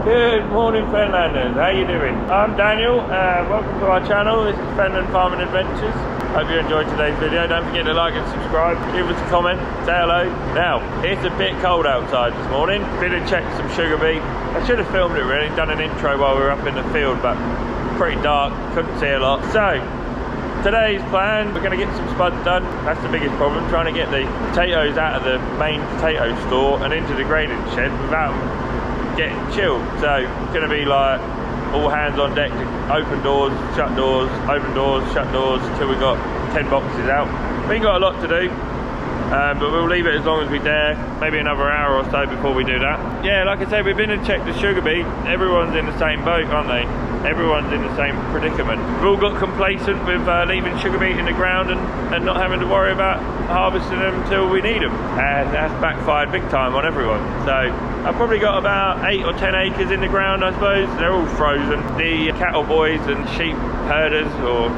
Good morning, Fenlanders. How you doing? I'm Daniel. Welcome to our channel. This is Fenland Farming Adventures. Hope you enjoyed today's video. Don't forget to like and subscribe. Give us a comment. Say hello. Now, it's a bit cold outside this morning. Been and checked some sugar beet. I should have filmed it really, done an intro while we were up in the field, but pretty dark. Couldn't see a lot. So, today's plan, we're going to get some spuds done. That's the biggest problem, trying to get the potatoes out of the main potato store and into the grading shed without them getting chilled. So it's going to be like all hands on deck to open doors, shut doors, open doors, shut doors until we got 10 boxes out. We ain't got a lot to do, but we'll leave it as long as we dare, maybe another hour or so before we do that. Yeah, like I said, we've been and checked the sugar beet. Everyone's in the same boat, aren't they? Everyone's in the same predicament. We've all got complacent with leaving sugar beet in the ground and not having to worry about harvesting them until we need them, and that's backfired big time on everyone. So I've probably got about 8 or 10 acres in the ground, I suppose. They're all frozen. The cattle boys and sheep herders or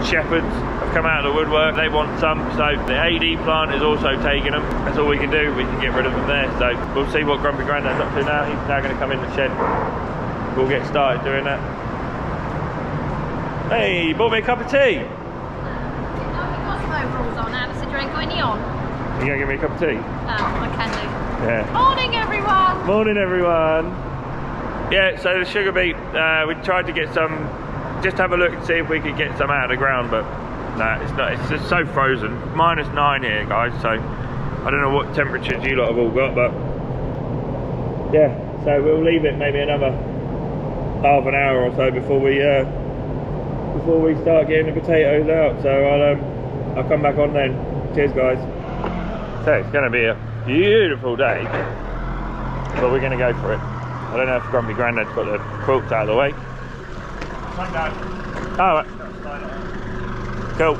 shepherds have come out of the woodwork. They want some, so the AD plant is also taking them. That's all we can do. We can get rid of them there. So we'll see what Grumpy Grandad's up to now. He's now going to come in the shed. We'll get started doing that. Hey, you bought me a cup of tea. I've got some overalls on, Alice. Do you ain't got any on? You gonna give me a cup of tea? I can do. Yeah. Morning, everyone. Morning, everyone. Yeah, so the sugar beet, we tried to get some, just have a look and see if we could get some out of the ground, but no, it's not. It's just so frozen. -9 here, guys. So I don't know what temperatures you lot have all got, but yeah. So we'll leave it maybe another half an hour or so before we start getting the potatoes out. So I'll come back on then. Cheers, guys. So it's going to be a beautiful day, but we're going to go for it. I don't know if Grumpy Grandad's got the quilts out of the way. Come down. All right. Cool.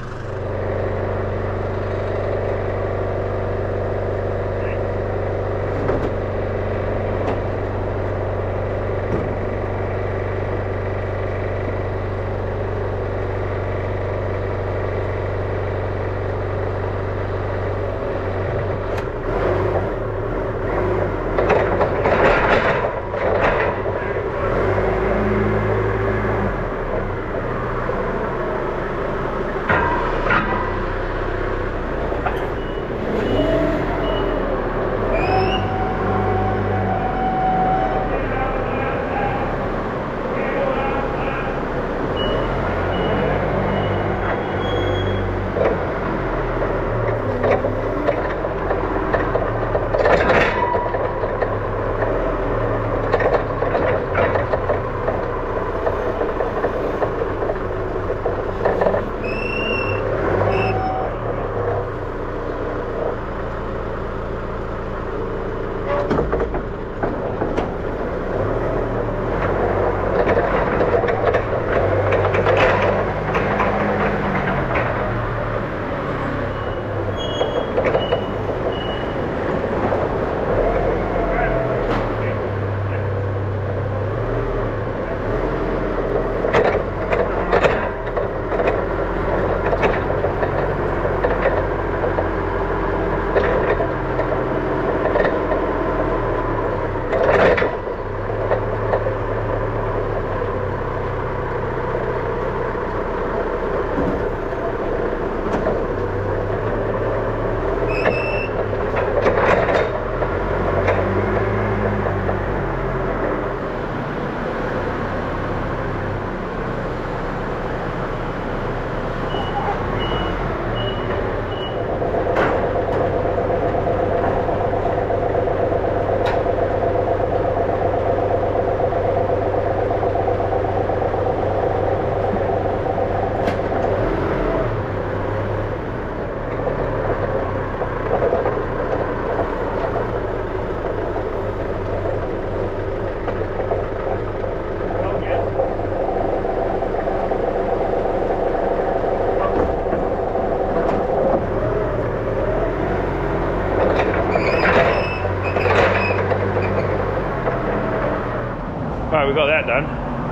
Right, we got that done.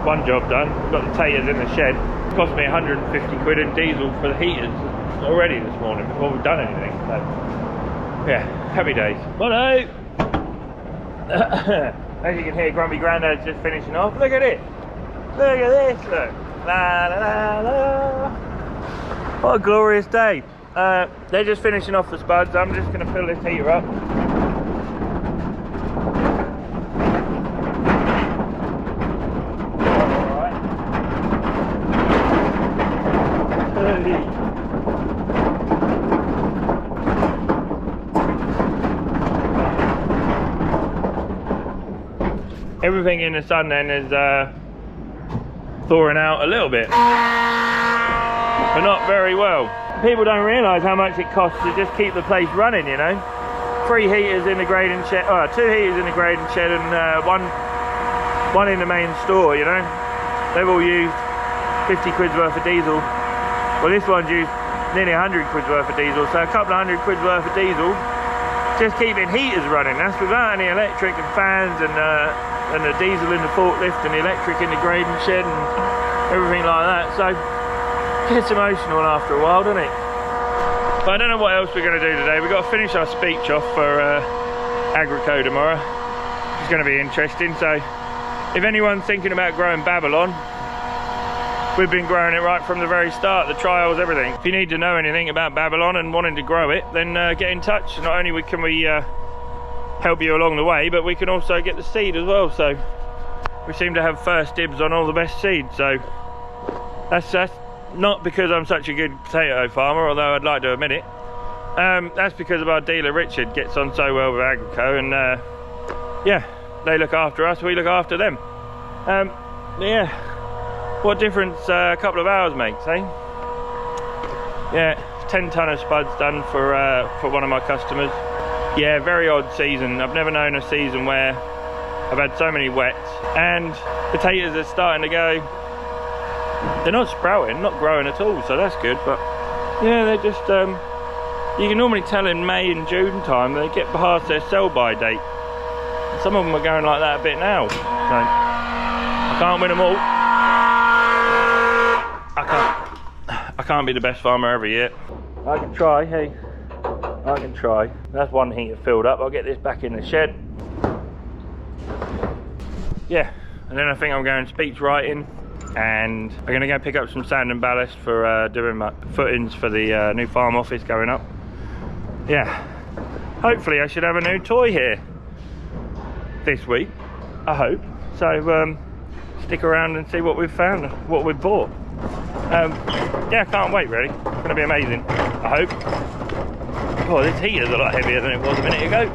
One job done. Got the taters in the shed. It cost me 150 quid in diesel for the heaters already this morning before we've done anything. So, yeah, happy days. Mono! As you can hear, Grumpy Grandad's just finishing off. Look at it. Look at this. Look. La, la, la, la. What a glorious day. They're just finishing off the spuds. I'm just going to fill this heater up. Everything in the sun then is thawing out a little bit, but not very well. People don't realise how much it costs to just keep the place running, you know. 3 heaters in the grading shed, 2 heaters in the grading shed, and one in the main store, you know. They've all used 50 quid's worth of diesel. Well, this one's used nearly 100 quid's worth of diesel, so a couple of 100 quid's worth of diesel just keeping heaters running. That's without any electric and fans and the diesel in the forklift and the electric in the grading shed and everything like that. So it gets emotional after a while, doesn't it? But I don't know what else we're going to do today. We've got to finish our speech off for Agrico tomorrow. It's going to be interesting. So if anyone's thinking about growing Babylon, we've been growing it right from the very start, the trials, everything. If you need to know anything about Babylon and wanting to grow it, then get in touch. Not only can we help you along the way, but we can also get the seed as well. So we seem to have first dibs on all the best seed. So that's not because I'm such a good potato farmer, although I'd like to admit it. That's because of our dealer Richard gets on so well with Agrico, and yeah, they look after us, we look after them. Yeah, what difference a couple of hours makes, eh? Yeah, 10 tonne of spuds done for one of my customers. Yeah, very odd season. I've never known a season where I've had so many wets, and potatoes are starting to go. They're not sprouting, not growing at all, so that's good. But yeah, they're just you can normally tell in May and June time they get past their sell-by date. Some of them are going like that a bit now, so I can't win them all. I can't be the best farmer ever yet. I can try, hey, I can try. That's one heater filled up. I'll get this back in the shed. Yeah, and then I think I'm going speech writing, and I'm going to go pick up some sand and ballast for doing my footings for the new farm office going up. Yeah, hopefully I should have a new toy here this week, I hope. So stick around and see what we've found, what we've bought. Yeah, I can't wait really. It's going to be amazing, I hope. Oh, this heater's a lot heavier than it was a minute ago.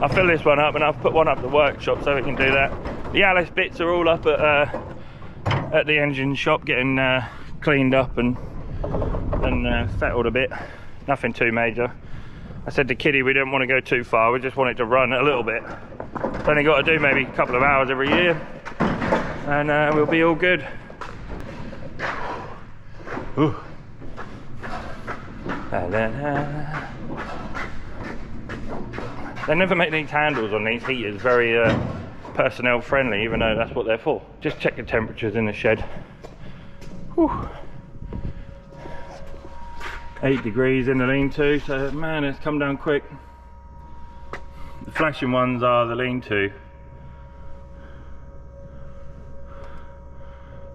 I'll fill this one up and I'll put one up the workshop so we can do that. The Alice bits are all up at the engine shop, getting cleaned up and settled a bit. Nothing too major. I said to Kitty we didn't want to go too far, we just want it to run a little bit. It's only got to do maybe a couple of hours every year, and we'll be all good. Ooh. They never make these handles on these heaters very personnel friendly, even though that's what they're for. Just check the temperatures in the shed. Whew. 8 degrees in the lean-to, so man, it's come down quick. The flashing ones are the lean-to.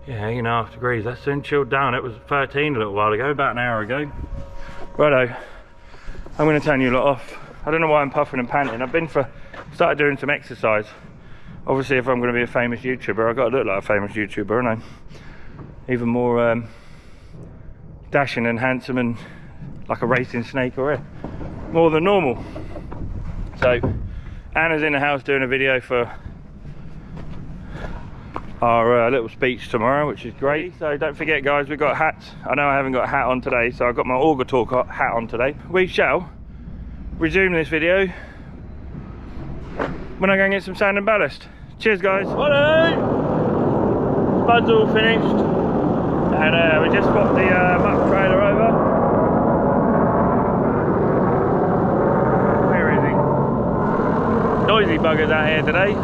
Yeah, 8.5 degrees. That's soon chilled down. It was 13 a little while ago, about an hour ago. Righto, I'm going to turn you lot off. I don't know why I'm puffing and panting. I've started doing some exercise. Obviously, if I'm going to be a famous YouTuber, I've got to look like a famous YouTuber, haven't I? Even more dashing and handsome and like a racing snake already. More than normal. So, Anna's in the house doing a video for our little speech tomorrow, which is great. So don't forget guys, we've got hats. I know I haven't got a hat on today, so I've got my Auger Talk hat on today. We shall resume this video when I go and get some sand and ballast. Cheers guys. Righto! Spuds all finished, and we just got the muck trailer over. Where is he? Noisy buggers out here today.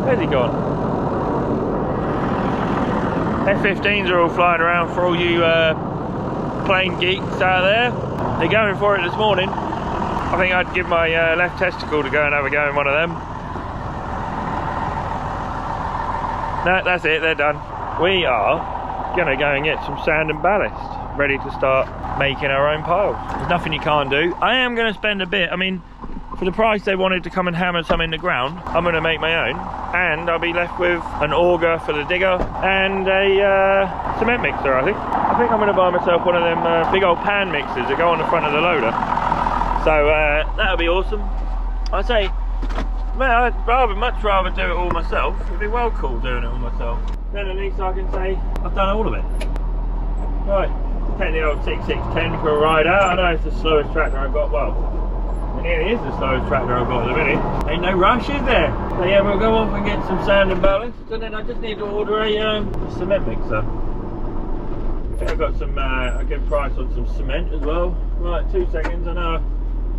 Where's he gone? F-15s are all flying around for all you plane geeks out there. They're going for it this morning. I think I'd give my left testicle to go and have a go in one of them. No, that's it, they're done. We are gonna go and get some sand and ballast, ready to start making our own piles. There's nothing you can't do. I am gonna spend a bit, I mean, for the price they wanted to come and hammer some in the ground, I'm gonna make my own, and I'll be left with an auger for the digger and a cement mixer, I think. I think I'm gonna buy myself one of them big old pan mixers that go on the front of the loader. So that'll be awesome. I say, man, I'd much rather do it all myself. It'd be well cool doing it all myself. Then at least I can say I've done all of it. Right, take the old 6610 for a ride out. I know it's the slowest tractor I've got. Well, it nearly is the slowest tractor I've got at the minute. Ain't no rush, is there? So yeah, we'll go off and get some sand and ballast, and then I just need to order a cement mixer. I think I've got some a good price on some cement as well. Right, 2 seconds. I know I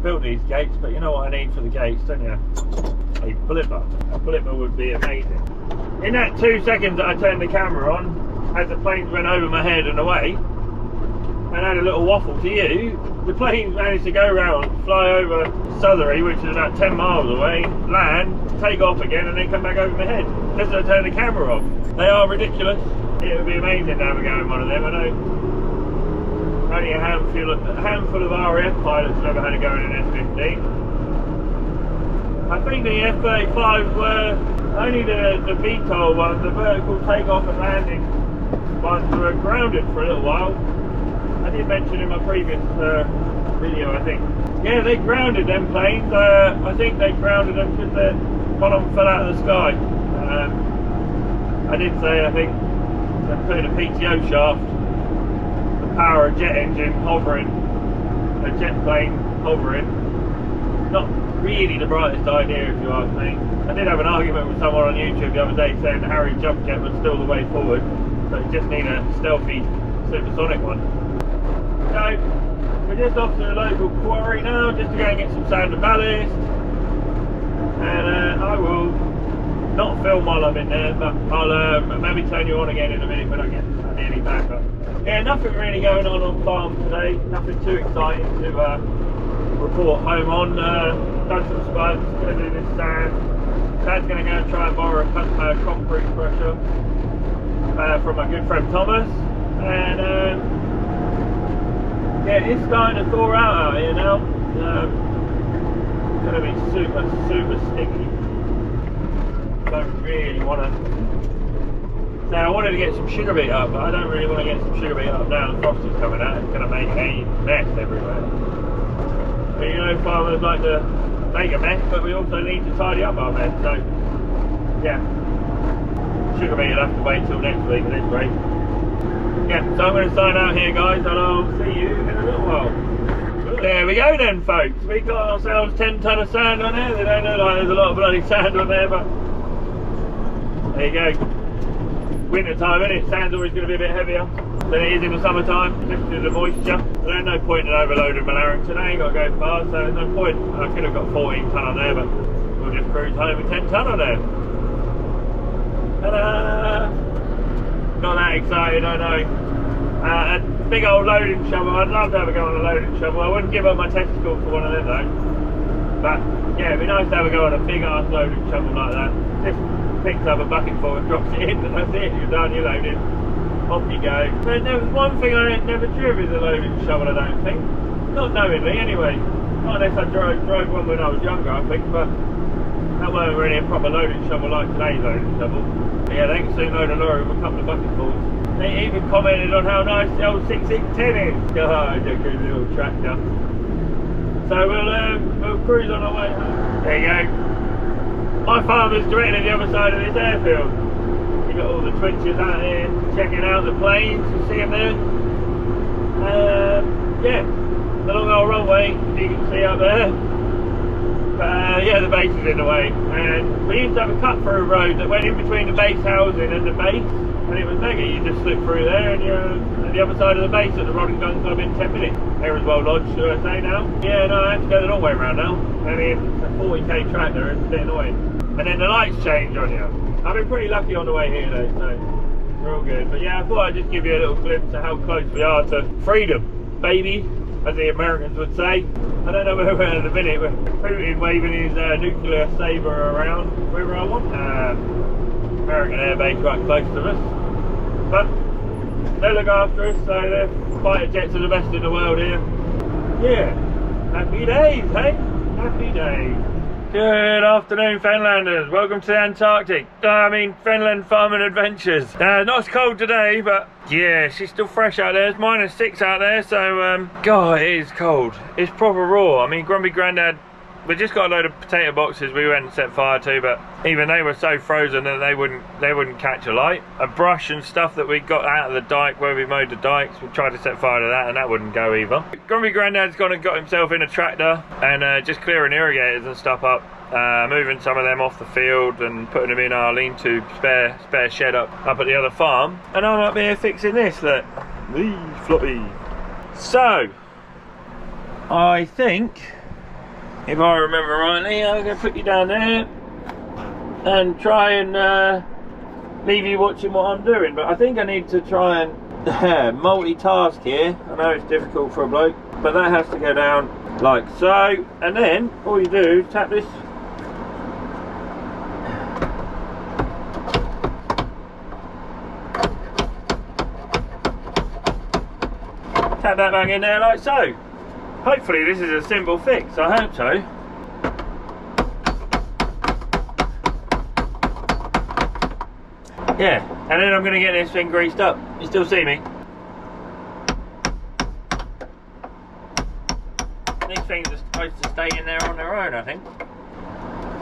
built these gates, but you know what I need for the gates, don't you? A blipper. A blipper would be amazing. In that 2 seconds that I turned the camera on, as the planes went over my head and away, and had a little waffle to you, the planes managed to go round, fly over Southerly, which is about 10 miles away, land, take off again, and then come back over my head. Just as I turned the camera off. They are ridiculous. It would be amazing to have a go in one of them. I know only a handful of RAF pilots have ever had a go in an F-15. I think the F-35s were only the VTOL ones, the vertical takeoff and landing ones, were grounded for a little while. I did mention in my previous video, I think. Yeah, they grounded them planes. I think they grounded them because one of them fell out of the sky. I did say, I think, they're putting a PTO shaft, the power of jet engine hovering, a jet plane hovering. Not really the brightest idea, if you ask me. I did have an argument with someone on YouTube the other day saying the Harry jump jet was still the way forward, so you just need a stealthy supersonic one. So we're just off to the local quarry now, just to go and get some sand and ballast, and I will not film while I'm in there, but I'll maybe turn you on again in a minute when I get nearly back up. Yeah, nothing really going on farm today, nothing too exciting to report home on. Done some spuds, going to do this sand. Dad's going to go and try and borrow a concrete crusher from my good friend Thomas, and yeah, it's starting to thaw out here now. It's going to be super sticky. Don't really want to. Now I wanted to get some sugar beet up, but I don't really want to get some sugar beet up now. The frost is coming out. It's going to make a mess everywhere. But you know, farmers like to make a mess, but we also need to tidy up our mess. So yeah, sugar beet will have to wait till next week at this rate. Yeah, so I'm going to sign out here, guys, and I'll see you in a little while. There we go then, folks. We got ourselves 10 ton of sand on there. They don't look like there's a lot of bloody sand on there, but there you go. Winter time, isn't it? Sand's always going to be a bit heavier than it is in the summertime, just due to the moisture. There's no point in overloading my larynx today. You've got to go fast, so there's no point. I could have got 14 ton on there, but we'll just cruise home with 10 ton on there. Ta-da! Not that excited, I know. A big old loading shovel. I'd love to have a go on a loading shovel. I wouldn't give up my testicle for one of them though. But yeah, it'd be nice to have a go on a big ass loading shovel like that. Just picks up a bucket full and drops it in, and that's it. You're done, you're loaded. Off you go. But there was one thing I never drove is a loading shovel, I don't think. Not knowingly, anyway. Not unless I drove one when I was younger, I think, but that wasn't really a proper loading shovel like today's loading shovel. But yeah, they can soon load a lorry with a couple of bucketfuls. They even commented on how nice the old 6610 is. God, it's a good little tractor. So we'll cruise on our way home. There you go. My farm is directly the other side of this airfield. You got all the twitchers out here checking out the planes. You see them there? Yeah, the long old runway, as you can see up there. But yeah, the base is in the way. And we used to have a cut through road that went in between the base housing and the base. And it was mega. You just slip through there and you're at the other side of the base at the rod and gun club in 10 minutes. Ayerswell Lodge, should I say now? Yeah, no, I have to go the long way around now. I mean, a 40k tractor is a bit annoying. And then the lights change on you. I've been pretty lucky on the way here though, so we're all good. But yeah, I thought I'd just give you a little glimpse of how close we are to freedom, baby. as the Americans would say. I don't know where we're at the minute. We're Putin waving his nuclear saber around. Where I want American airbase right close to us. But they look after us, so their fighter jets are the best in the world here. Yeah, happy days, hey? Happy days. Good afternoon, Fenlanders. Welcome to the Antarctic. Fenland Farming Adventures. Not as cold today, but yeah, she's still fresh out there. It's -6 out there, so God, it is cold. It's proper raw. I mean, Grumpy Grandad, we just got a load of potato boxes we went and set fire to, but even they were so frozen that they wouldn't catch a light. A brush and stuff that we got out of the dike where we mowed the dikes, we tried to set fire to that and that wouldn't go either. Grumpy Grandad's gone and got himself in a tractor and just clearing irrigators and stuff up, moving some of them off the field and putting them in our lean-to spare shed up at the other farm. And I'm up here fixing this, look. Wee, floppy. So, I think, if I remember rightly, I'm going to put you down there and try and leave you watching what I'm doing. But I think I need to try and multitask here. I know it's difficult for a bloke, but that has to go down like so. And then all you do is tap this. Tap that back in there like so. Hopefully this is a simple fix, I hope so. Yeah, and then I'm going to get this thing greased up. You still see me? These things are supposed to stay in there on their own, I think.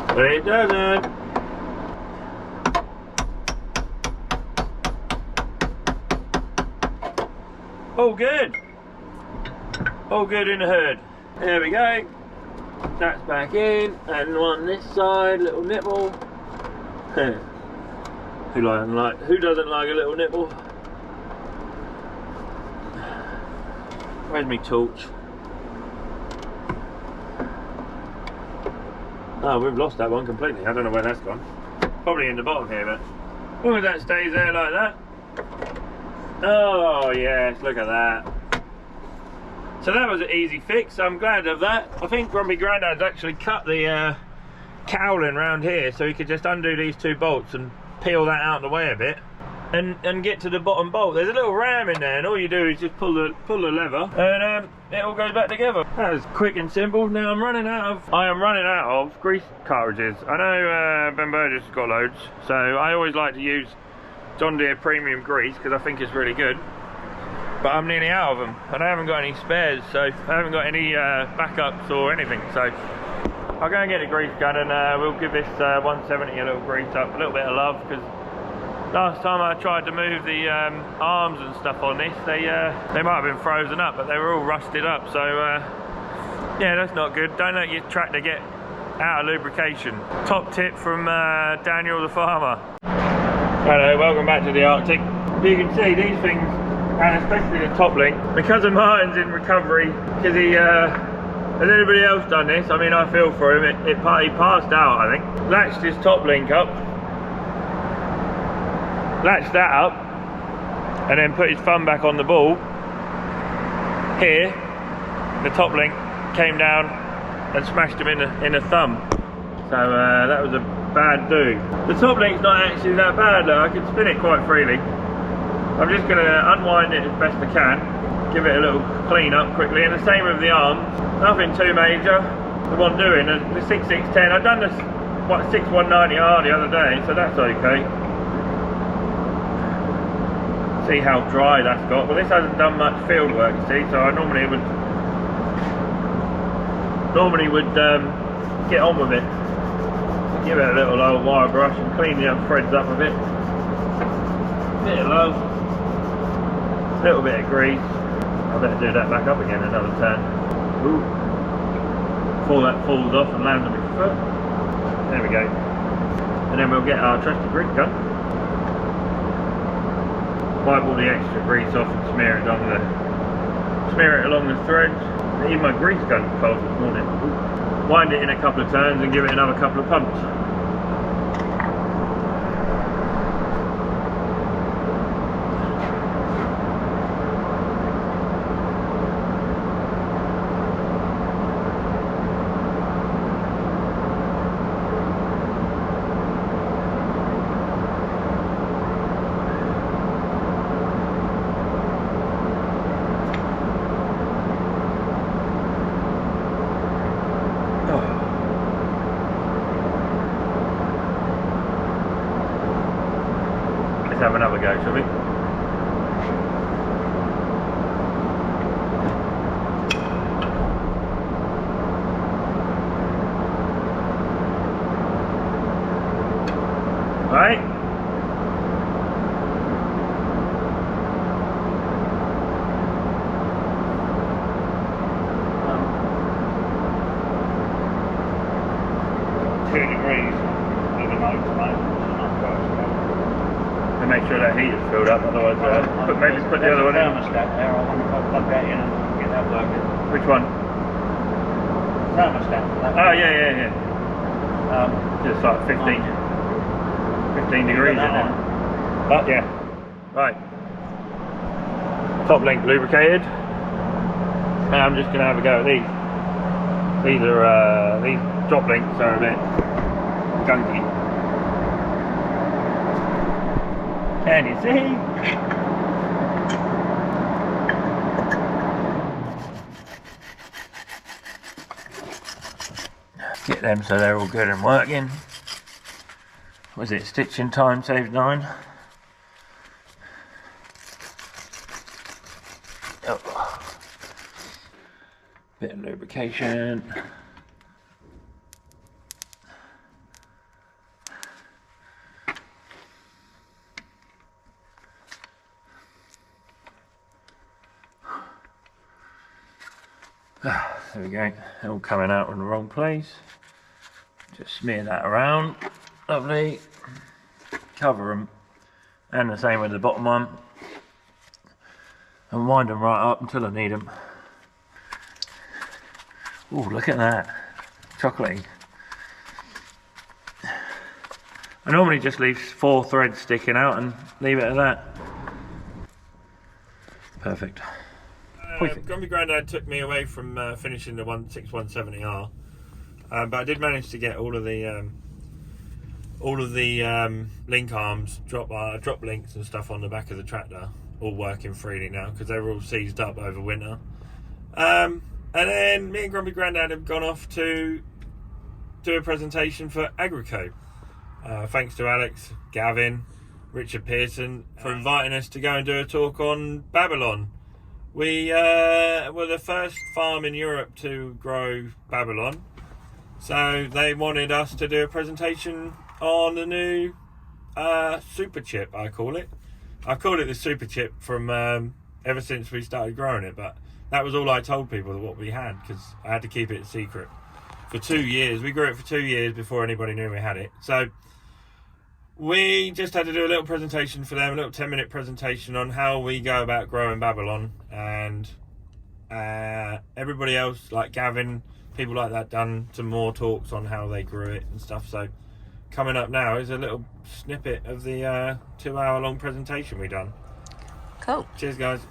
But it doesn't. All good. All good in the hood. There we go. That's back in, and one this side, little nipple. Who doesn't like a little nipple? Where's my torch? Oh, we've lost that one completely. I don't know where that's gone. Probably in the bottom here, but as long as that stays there like that. Oh yes, look at that. So that was an easy fix. I'm glad of that. I think Grumpy Grandad's actually cut the cowling around here so he could just undo these two bolts and peel that out of the way a bit and get to the bottom bolt. There's a little ram in there and all you do is just pull the lever and it all goes back together. That was quick and simple. Now I am running out of grease cartridges. I know Ben Burgess has got loads, so I always like to use John Deere premium grease because I think it's really good. But I'm nearly out of them and I haven't got any spares, so I haven't got any backups or anything, so I'll go and get a grease gun and we'll give this 170 a little grease up, a little bit of love, because last time I tried to move the arms and stuff on this, they might have been frozen up, but they were all rusted up, so yeah, that's not good. Don't let your tractor get out of lubrication. Top tip from Daniel the farmer. Hello, welcome back to the Arctic. You can see these things, and especially the top link, my cousin Martin's in recovery because he has anybody else done this? I mean, I feel for him. He passed out, I think. Latched his top link up, latched that up, and then put his thumb back on the ball. Here, the top link came down and smashed him in the thumb. So that was a bad do. The top link's not actually that bad though. I can spin it quite freely. I'm just going to unwind it as best I can, give it a little clean up quickly, and the same with the arms. Nothing too major. The one doing the 6610, I've done this 6190R the other day, so that's okay. See how dry that's got. Well, this hasn't done much field work, you see, so I normally would get on with it. Give it a little old wire brush and clean the threads up a bit. Bit of love. Little bit of grease. I better do that back up again another turn. Ooh. Before that falls off and lands on my foot. There we go. And then we'll get our trusty grease gun. Wipe all the extra grease off and smear it along the threads. Even my grease gun's cold this morning. Ooh. Wind it in a couple of turns and give it another couple of pumps. go, shall we? Right. To make sure that heater's filled up, otherwise maybe put the other one in. Thermostat there, I wonder if I plug that in and get that working. Which one? Thermostat. Oh yeah. Just like 15 degrees in there. But yeah. Right. Top link lubricated. Now I'm just gonna have a go at these. These are these drop links are a bit gunky. Can you see? Get them so they're all good and working. Was it stitching time saves 9? Oh. Bit of lubrication. There we go, all coming out in the wrong place. Just smear that around, lovely. Cover them, and the same with the bottom one. And wind them right up until I need them. Oh, look at that, chocolatey. I normally just leave 4 threads sticking out and leave it at that. Perfect. Grumpy Grandad took me away from finishing the 6170R, but I did manage to get all of the link arms, drop links and stuff on the back of the tractor, all working freely now because they were all seized up over winter. And then me and Grumpy Grandad have gone off to do a presentation for Agrico. Thanks to Alex, Gavin, Richard Pearson for inviting us to go and do a talk on Babylon. We were the first farm in Europe to grow Babylon, so they wanted us to do a presentation on the new super chip, I call it. I've called it the super chip from ever since we started growing it, but that was all I told people what we had because I had to keep it a secret. For 2 years, we grew it for 2 years before anybody knew we had it. So we just had to do a little presentation for them, a little 10-minute presentation on how we go about growing Babylon, and everybody else, like Gavin, people like that, done some more talks on how they grew it and stuff. So coming up now is a little snippet of the 2-hour-long presentation we done. Cool. Cheers, guys.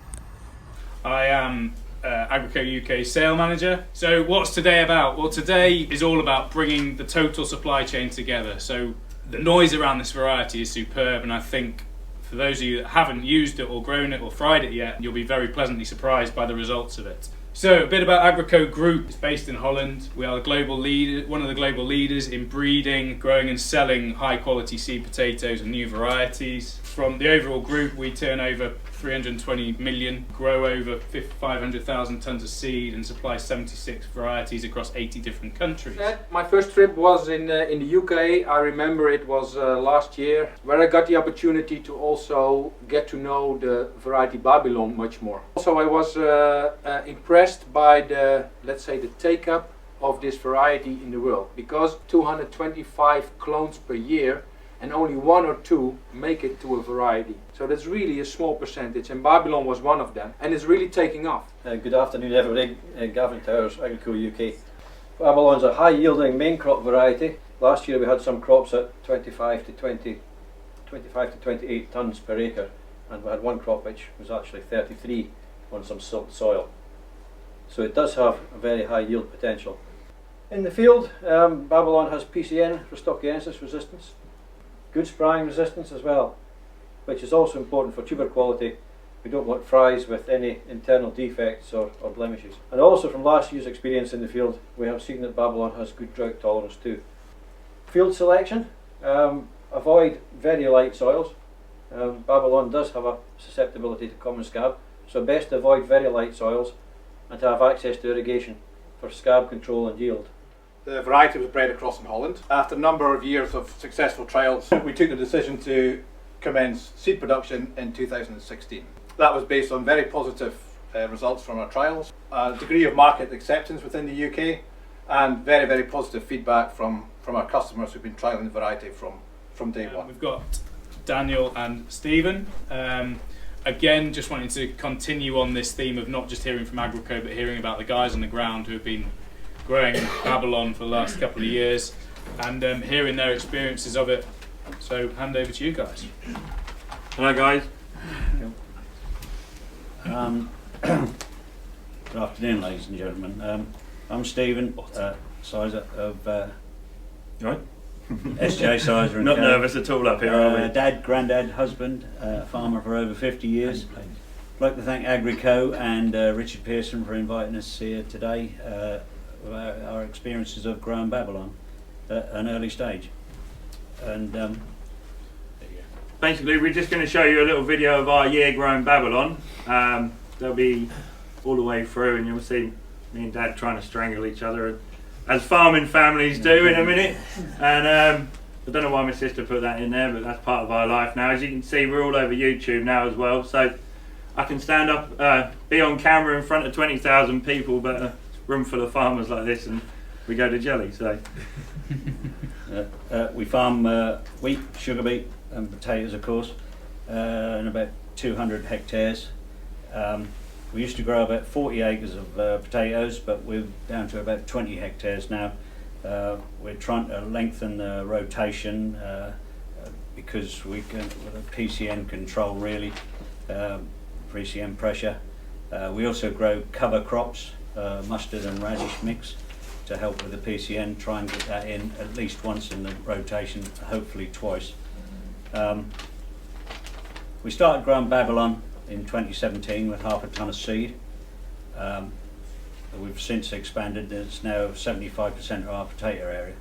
I am Agrico UK sale manager. So what's today about? Well, today is all about bringing the total supply chain together. So the noise around this variety is superb, and I think for those of you that haven't used it or grown it or fried it yet, you'll be very pleasantly surprised by the results of it. So a bit about Agrico Group. It's based in Holland. We are the global leader, one of the global leaders in breeding, growing and selling high quality seed potatoes and new varieties. From the overall group, we turn over 320 million, grow over 500,000 tons of seed and supply 76 varieties across 80 different countries. My first trip was in the UK. I remember it was last year, where I got the opportunity to also get to know the variety Babylon much more. Also, I was impressed by the, let's say, the take-up of this variety in the world, because 225 clones per year and only 1 or 2 make it to a variety. So that's really a small percentage, and Babylon was one of them, and it's really taking off. Good afternoon everybody, Gavin Towers, Agrico UK. Babylon's a high yielding main crop variety. Last year we had some crops at 25 to 28 tonnes per acre, and we had one crop which was actually 33 on some silt soil. So it does have a very high yield potential. In the field, Babylon has PCN for Stockiensis resistance, good spraying resistance as well, which is also important for tuber quality. We don't want fries with any internal defects or blemishes. And also from last year's experience in the field, we have seen that Babylon has good drought tolerance too. Field selection, avoid very light soils. Babylon does have a susceptibility to common scab, so best to avoid very light soils and to have access to irrigation for scab control and yield. The variety was bred across in Holland. After a number of years of successful trials, we took the decision to commence seed production in 2016. That was based on very positive results from our trials, a degree of market acceptance within the UK, and very, very positive feedback from our customers who've been trialling the variety from day one. We've got Daniel and Stephen. Again, just wanting to continue on this theme of not just hearing from Agrico, but hearing about the guys on the ground who have been growing Babylon for the last couple of years, and hearing their experiences of it. So, hand over to you guys. Hello guys. Good afternoon, ladies and gentlemen. I'm Stephen, sizer of Right. SJ Sizer. Not nervous at all up here, are we? Dad, granddad, husband, farmer for over 50 years. I'd like to thank Agrico and Richard Pearson for inviting us here today. Our experiences of growing Babylon at an early stage. And basically, we're just going to show you a little video of our year growing Babylon. They'll be all the way through, and you'll see me and Dad trying to strangle each other, as farming families do, in a minute. And I don't know why my sister put that in there, but that's part of our life now. As you can see, we're all over YouTube now as well, so I can stand up, be on camera in front of 20,000 people, but a room full of farmers like this, and we go to jelly. So we farm wheat, sugar beet and potatoes, of course, in about 200 hectares. We used to grow about 40 acres of potatoes, but we're down to about 20 hectares now. We're trying to lengthen the rotation because we can, with a PCN control really, PCN pressure. We also grow cover crops, mustard and radish mix, to help with the PCN, try and get that in at least once in the rotation, hopefully twice. We started growing Babylon in 2017 with half a tonne of seed. We've since expanded. It's now 75% of our potato area.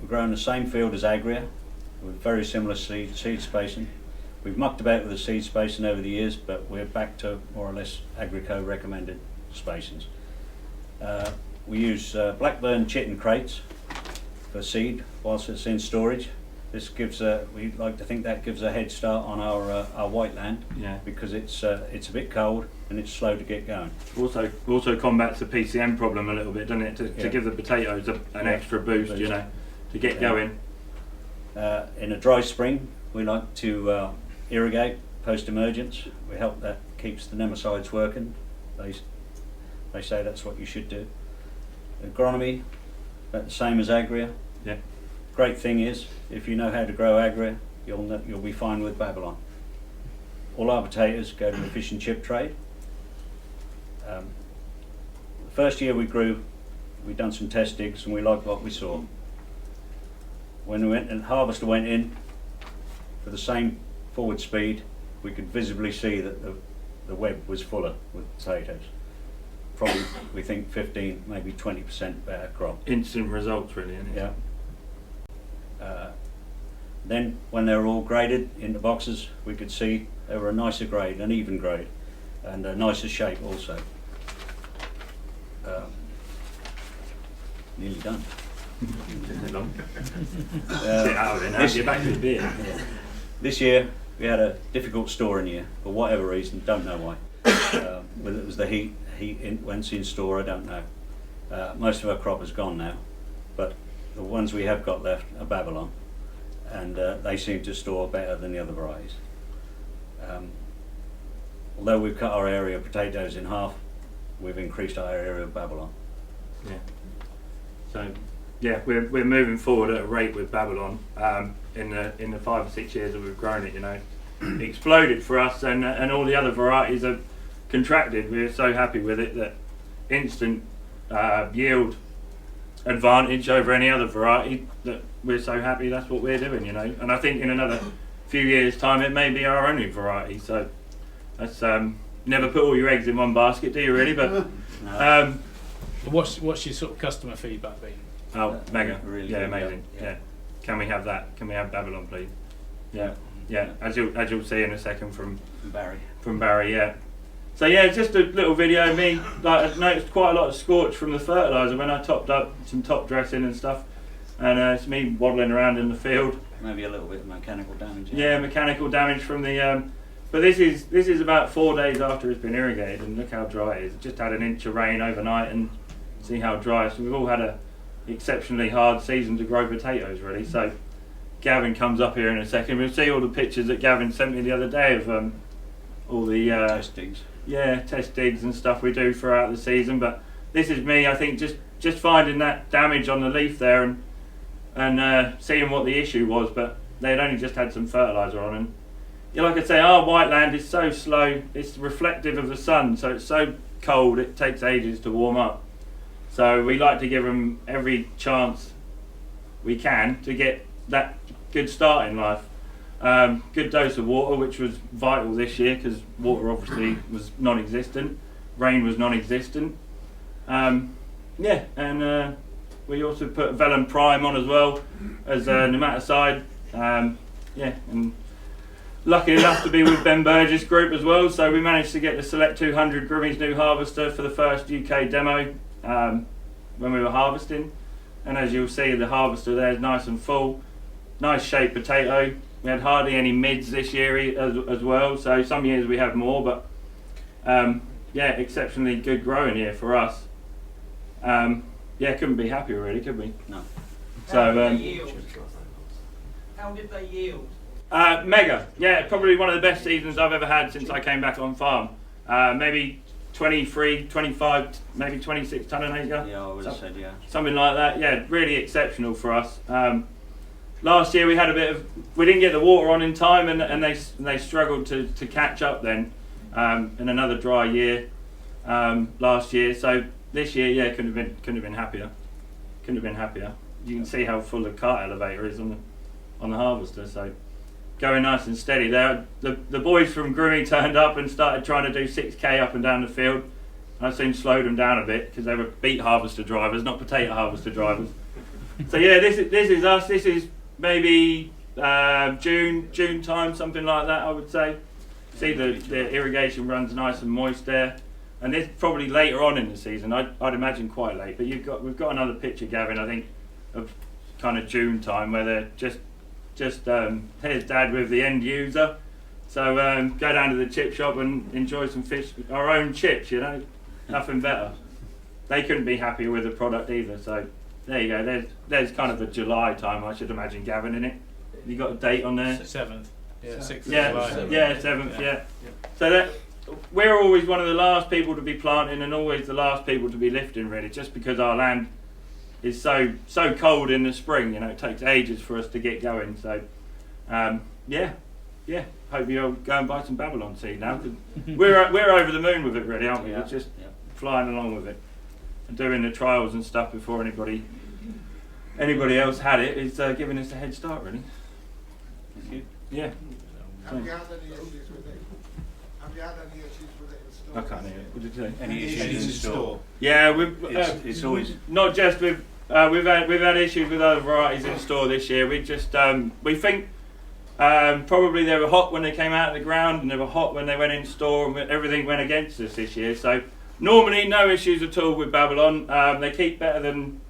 We're growing the same field as Agria with very similar seed spacing. We've mucked about with the seed spacing over the years, but we're back to more or less Agrico recommended spacings. We use Blackburn chitin crates for seed whilst it's in storage. This gives we like to think that gives a head start on our white land, yeah, because it's a bit cold and it's slow to get going. Also combats the PCM problem a little bit, doesn't it? To give the potatoes an extra boost, you know, to get going. In a dry spring, we like to irrigate post-emergence. We help that keeps the nematicides working. They say that's what you should do. Agronomy, about the same as Agria. Yeah. Great thing is, if you know how to grow Agria, you'll be fine with Babylon. All our potatoes go to the fish and chip trade. The first year we grew, we done some test digs and we liked what we saw. When we went and harvester went in, for the same forward speed, we could visibly see that the web was fuller with potatoes. Probably, we think 15, maybe 20% better crop. Instant results, really, isn't it? Yeah. Then, when they were all graded into boxes, we could see they were a nicer grade, an even grade, and a nicer shape also. Nearly done. Get out of it now, get back to the beer. Yeah. This year, we had a difficult storing year, for whatever reason, don't know why. Whether it was the heat went in store, I don't know. Most of our crop is gone now, but the ones we have got left are Babylon, and they seem to store better than the other varieties. Although we've cut our area of potatoes in half, we've increased our area of Babylon. Yeah. So, yeah, we're moving forward at a rate with Babylon. In the 5 or 6 years that we've grown it, you know, it exploded for us, and all the other varieties have contracted. We're so happy with it that instant yield advantage over any other variety, that we're so happy that's what we're doing, you know. And I think in another few years' time it may be our only variety. So that's never put all your eggs in one basket, do you really? But what's your sort of customer feedback been? Oh, mega, really yeah, good, amazing, yeah. yeah. Can we have that? Can we have Babylon, please? Yeah. As you'll see in a second from Barry. Barry, yeah. So yeah, just a little video of me. Like I noticed quite a lot of scorch from the fertiliser when I topped up some top dressing and stuff, and it's me waddling around in the field. Maybe a little bit of mechanical damage. Yeah, mechanical damage from the. But this is about 4 days after it's been irrigated, and look how dry it is. It just had an inch of rain overnight, and see how dry. So we've all had a exceptionally hard season to grow potatoes, really. So Gavin comes up here in a second. We'll see all the pictures that Gavin sent me the other day of all the test digs. Yeah, test digs and stuff we do throughout the season. But this is me, I think, just finding that damage on the leaf there and seeing what the issue was. But they'd only just had some fertiliser on, and yeah, like I say, our white land is so slow. It's reflective of the sun, so it's so cold it takes ages to warm up. So we like to give them every chance we can to get that good start in life. Good dose of water, which was vital this year because water obviously was non-existent, rain was non-existent. Yeah, and we also put Vellum Prime on as well as nematicide. Yeah, and lucky enough to be with Ben Burgess Group as well, so we managed to get the Select 200 Grummy's new harvester for the first UK demo when we were harvesting. And as you'll see, the harvester there is nice and full, nice shaped potato. We had hardly any mids this year as well, so some years we have more, but yeah, exceptionally good growing year for us. Yeah, couldn't be happier really, could we? No. So, how did they yield? Mega, yeah, probably one of the best seasons I've ever had since I came back on farm. Maybe 23, 25, maybe 26 tonne an acre. Yeah, I would have said, yeah. Something like that, yeah, really exceptional for us. Last year we had we didn't get the water on in time, and they struggled to catch up then, in another dry year last year. So this year, yeah, couldn't have been happier. Couldn't have been happier. You can see how full the cart elevator is on the harvester. So going nice and steady there. The boys from Grumpy turned up and started trying to do 6k up and down the field. I soon slowed them down a bit because they were beet harvester drivers, not potato harvester drivers. So yeah, this is us. This is maybe June time, something like that, I would say. See the irrigation runs nice and moist there, and this probably later on in the season. I'd imagine quite late, but we've got another picture, Gavin, I think, of kind of June time where they're just here's Dad with the end user. So go down to the chip shop and enjoy some fish, our own chips, you know, nothing better. They couldn't be happier with the product either. So there you go. There's kind of a July time, I should imagine, Gavin, in it. You got a date on there? 7th. Yeah, 6th of yeah, July. yeah, 7th. Yeah. So we're always one of the last people to be planting and always the last people to be lifting, really, just because our land is so cold in the spring. You know, it takes ages for us to get going. So yeah. Hope you'll go and buy some Babylon seed now. we're over the moon with it, really, aren't we? Yeah. We're just flying along with it and doing the trials and stuff before anybody else had it. Is giving us a head start, really. Thank you. Yeah. Have you had any issues with it? Have you had any issues with it in store? I can't hear it. What did you say? Any issues in store? Yeah, It's always not just with we've had issues with other varieties in store this year. We just we think probably they were hot when they came out of the ground and they were hot when they went in store, and everything went against us this year. So normally no issues at all with Babylon. They keep better than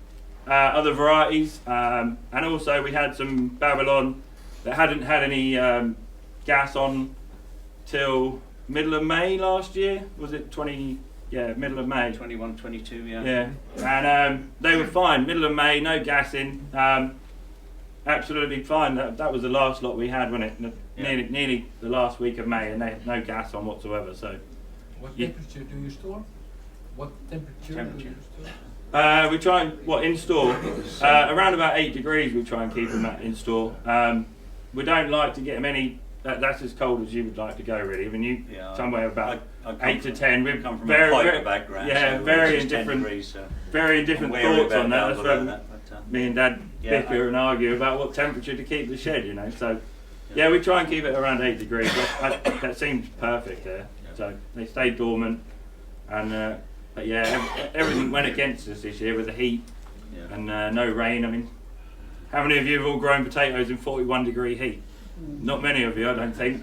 other varieties, and also we had some Babylon that hadn't had any gas on till middle of May last year. Was it middle of May? 21, 22, yeah. Yeah, and they were fine. Middle of May, no gas in. Absolutely fine. That was the last lot we had, wasn't it? Yeah. Nearly the last week of May, and no gas on whatsoever. So. What temperature do you store? What temperature do you store? We try and in store around about 8 degrees. We try and keep them in store. We don't like to get them any. That's as cold as you would like to go, really. I mean, somewhere about 8 to 10. We come from a fibre background. Yeah, so varying different thoughts on that. That's where me and Dad bicker and argue about what temperature to keep the shed. You know, so yeah, we try and keep it around 8 degrees. That seems perfect there. So they stay dormant, and but yeah, everything went against us this year with the heat and no rain. I mean, how many of you have all grown potatoes in 41 degree heat? Not many of you, I don't think.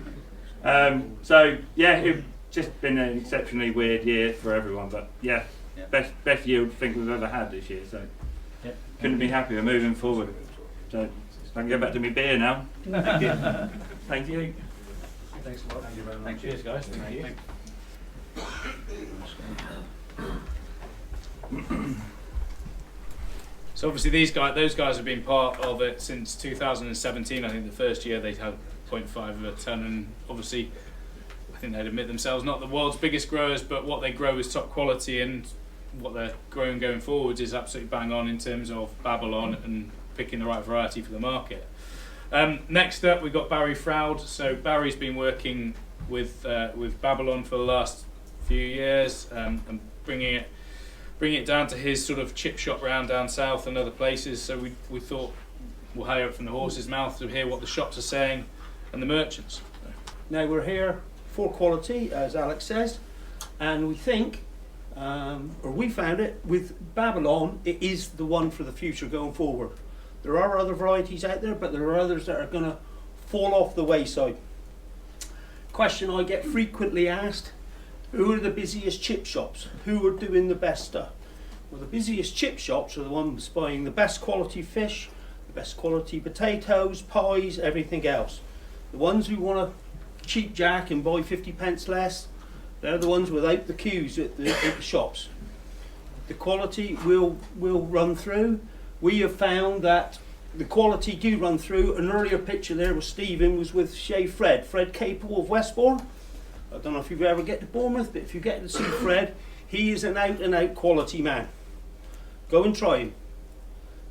So yeah, it's just been an exceptionally weird year for everyone, but yeah, best yield I think we've ever had this year, so couldn't be happier moving forward. So I can go back to my beer now. Thank you. Thank you. Thanks a lot. Thank you very much. Cheers, guys. Thank you. So obviously those guys have been part of it since 2017. I think the first year they had 0.5 of a ton, and obviously I think they'd admit themselves not the world's biggest growers, but what they grow is top quality, and what they're growing going forwards is absolutely bang on in terms of Babylon and picking the right variety for the market. Next up we've got Barry Froud. So Barry's been working with Babylon for the last few years, and bringing it down to his sort of chip shop round down south and other places. So we thought we'll hear it from the horse's mouth to hear what the shops are saying and the merchants. Now we're here for quality, as Alex says, and we think, or we found it, with Babylon, it is the one for the future going forward. There are other varieties out there, but there are others that are going to fall off the wayside. Question I get frequently asked: who are the busiest chip shops? Who are doing the best stuff? Well, the busiest chip shops are the ones buying the best quality fish, the best quality potatoes, pies, everything else. The ones who want a cheap jack and buy 50 pence less, they're the ones without the queues at the shops. The quality will run through. We have found that the quality do run through. An earlier picture there was Stephen was with Shave Fred Capel of Westbourne. I don't know if you ever get to Bournemouth, but if you get to see Fred, he is an out and out quality man. Go and try him.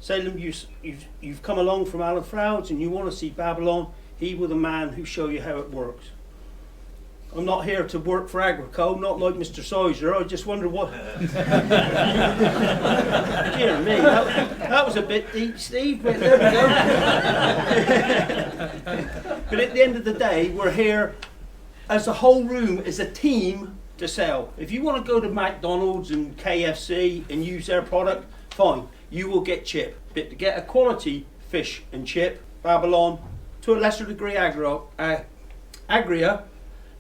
Salem, you've come along from Alan Froud's and you want to see Babylon, he was the man who show you how it works. I'm not here to work for Agrico, not like Mr. Sizer. I just wonder what... Dear me, that was a bit deep, Steve, but there we go. But at the end of the day, we're here as a whole room, as a team, to sell. If you want to go to McDonald's and KFC and use their product, fine, you will get chip. But to get a quality fish and chip, Babylon, to a lesser degree Agria,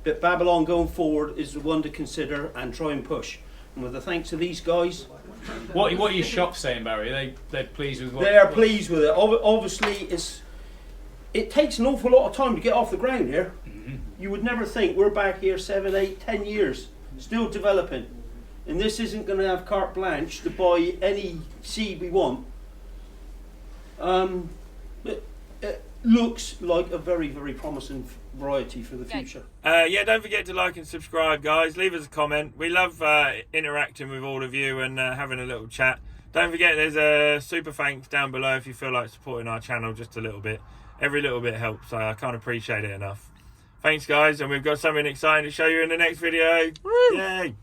but Babylon going forward is the one to consider and try and push. And with the thanks of these guys... What are your shops saying, Barry? They're pleased with what... They are pleased with it. Obviously, it takes an awful lot of time to get off the ground here. Mm-hmm. You would never think we're back here 7, 8, 10 years, still developing. And this isn't going to have carte blanche to buy any seed we want. But it looks like a very, very promising variety for the future. Yeah, don't forget to like and subscribe, guys. Leave us a comment. We love interacting with all of you and having a little chat. Don't forget there's a super thanks down below if you feel like supporting our channel just a little bit. Every little bit helps, so I can't appreciate it enough. Thanks, guys, and we've got something exciting to show you in the next video. Woo! Yay!